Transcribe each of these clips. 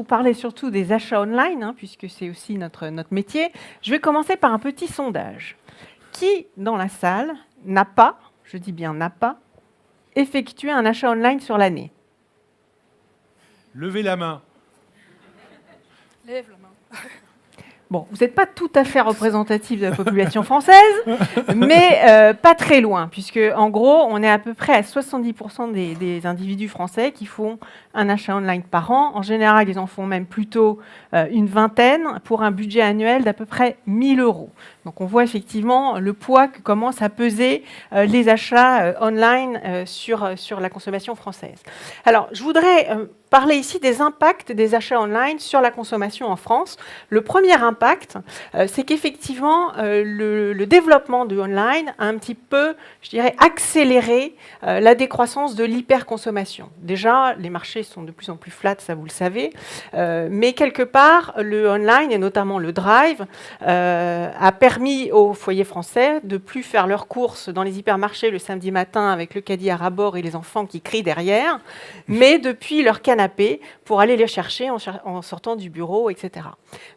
vous parler surtout des achats online, puisque c'est aussi notre métier, je vais commencer par un petit sondage. Qui, dans la salle, n'a pas, je dis bien n'a pas, effectué un achat online sur l'année? Levez la main. Lève la main. Bon, vous n'êtes pas tout à fait représentatif de la population française, mais pas très loin, puisque en gros, on est à peu près à 70% des individus français qui font un achat online par an. En général, ils en font même plutôt une vingtaine pour un budget annuel d'à peu près 1 000 €. Donc on voit effectivement le poids que commencent à peser les achats online sur la consommation française. Alors, je voudrais parler ici des impacts des achats online sur la consommation en France. Le premier impact, c'est qu'effectivement, le développement du online a un petit peu, je dirais, accéléré la décroissance de l'hyperconsommation. Déjà, les marchés sont de plus en plus flats, ça vous le savez, mais quelque part, le online, et notamment le drive, a permis aux foyers français de plus faire leurs courses dans les hypermarchés le samedi matin avec le caddie à ras-bord et les enfants qui crient derrière, mais depuis leur canapé pour aller les chercher en sortant du bureau, etc.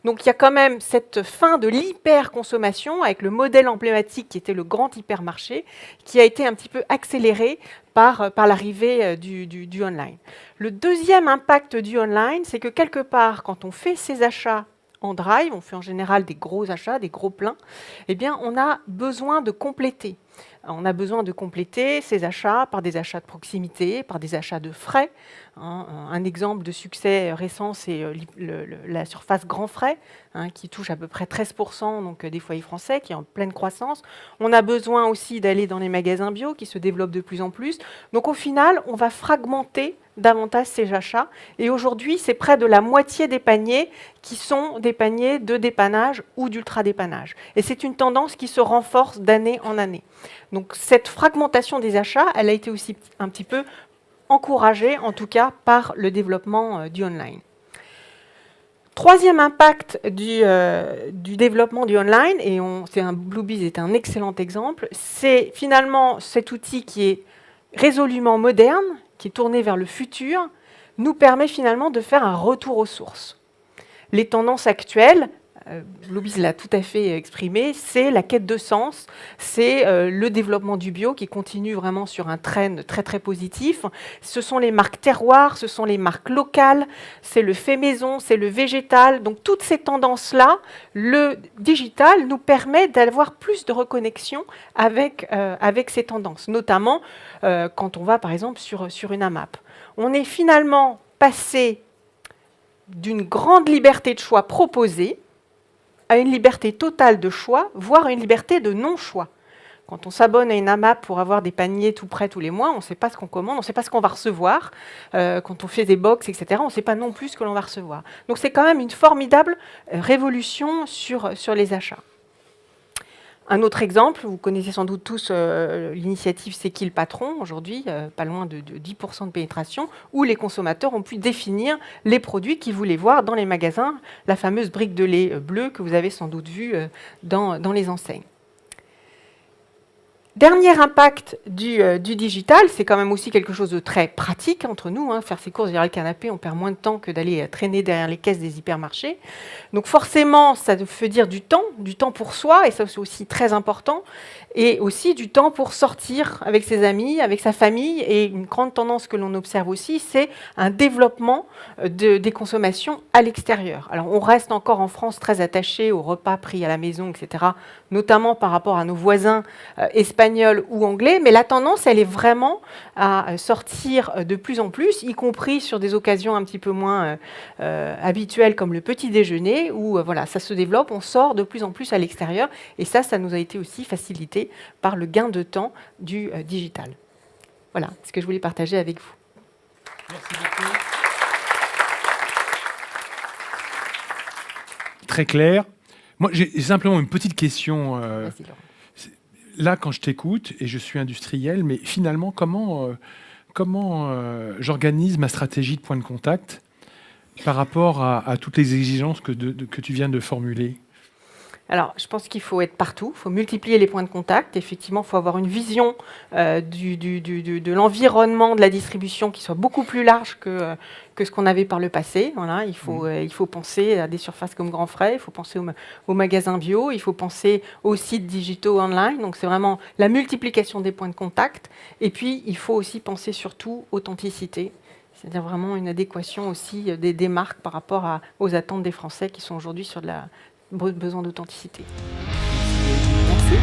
Donc il y a quand même cette fin de l'hyperconsommation avec le modèle emblématique qui était le grand hypermarché, qui a été un petit peu accéléré par l'arrivée du online. Le deuxième impact du online, c'est que quelque part, quand on fait ses achats en drive, on fait en général des gros achats, des gros pleins, eh bien, on a besoin de compléter. On a besoin de compléter ces achats par des achats de proximité, par des achats de frais. Un exemple de succès récent, c'est la surface Grand Frais, qui touche à peu près 13% donc, des foyers français, qui est en pleine croissance. On a besoin aussi d'aller dans les magasins bio, qui se développent de plus en plus. Donc au final, on va fragmenter davantage ces achats. Et aujourd'hui, c'est près de la moitié des paniers qui sont des paniers de dépannage ou d'ultra-dépannage. Et c'est une tendance qui se renforce d'année en année. Donc cette fragmentation des achats, elle a été aussi un petit peu encouragée, en tout cas, par le développement du online. Troisième impact du développement du online, et Bluebees est un excellent exemple, c'est finalement cet outil qui est résolument moderne, qui est tourné vers le futur, nous permet finalement de faire un retour aux sources. Les tendances actuelles, Bluebees l'a tout à fait exprimé, c'est la quête de sens, c'est le développement du bio qui continue vraiment sur un trend très très positif. Ce sont les marques terroirs, ce sont les marques locales, c'est le fait maison, c'est le végétal. Donc toutes ces tendances-là, le digital nous permet d'avoir plus de reconnexion avec ces tendances, notamment quand on va par exemple sur une AMAP. On est finalement passé d'une grande liberté de choix proposée à une liberté totale de choix, voire à une liberté de non-choix. Quand on s'abonne à une AMAP pour avoir des paniers tout prêts tous les mois, on ne sait pas ce qu'on commande, on ne sait pas ce qu'on va recevoir. Quand on fait des box, etc., on ne sait pas non plus ce que l'on va recevoir. Donc c'est quand même une formidable révolution sur les achats. Un autre exemple, vous connaissez sans doute tous l'initiative C'est qui le patron, aujourd'hui, pas loin de 10% de pénétration, où les consommateurs ont pu définir les produits qu'ils voulaient voir dans les magasins, la fameuse brique de lait bleue que vous avez sans doute vue dans les enseignes. Dernier impact du digital, c'est quand même aussi quelque chose de très pratique entre nous. Faire ses courses derrière le canapé, on perd moins de temps que d'aller traîner derrière les caisses des hypermarchés. Donc forcément, ça veut dire du temps pour soi, et ça c'est aussi très important, et aussi du temps pour sortir avec ses amis, avec sa famille. Et une grande tendance que l'on observe aussi, c'est un développement des consommations à l'extérieur. Alors on reste encore en France très attaché aux repas pris à la maison, etc., notamment par rapport à nos voisins espagnols ou anglais, mais la tendance, elle est vraiment à sortir de plus en plus, y compris sur des occasions un petit peu moins habituelles comme le petit déjeuner, où voilà, ça se développe, on sort de plus en plus à l'extérieur, et ça nous a été aussi facilité par le gain de temps du digital. Voilà ce que je voulais partager avec vous. Merci beaucoup. Très clair. Moi, j'ai simplement une petite question. Vas-y, Laurent. Là, quand je t'écoute, et je suis industriel, mais finalement, comment j'organise ma stratégie de point de contact par rapport à toutes les exigences que tu viens de formuler? Alors, je pense qu'il faut être partout, il faut multiplier les points de contact. Effectivement, il faut avoir une vision de l'environnement de la distribution qui soit beaucoup plus large que ce qu'on avait par le passé. Voilà, il faut penser à des surfaces comme Grand Frais, il faut penser aux magasins bio, il faut penser aux sites digitaux online. Donc, c'est vraiment la multiplication des points de contact. Et puis, il faut aussi penser surtout authenticité. C'est-à-dire vraiment une adéquation aussi des marques par rapport aux attentes des Français qui sont aujourd'hui sur besoin d'authenticité. Merci.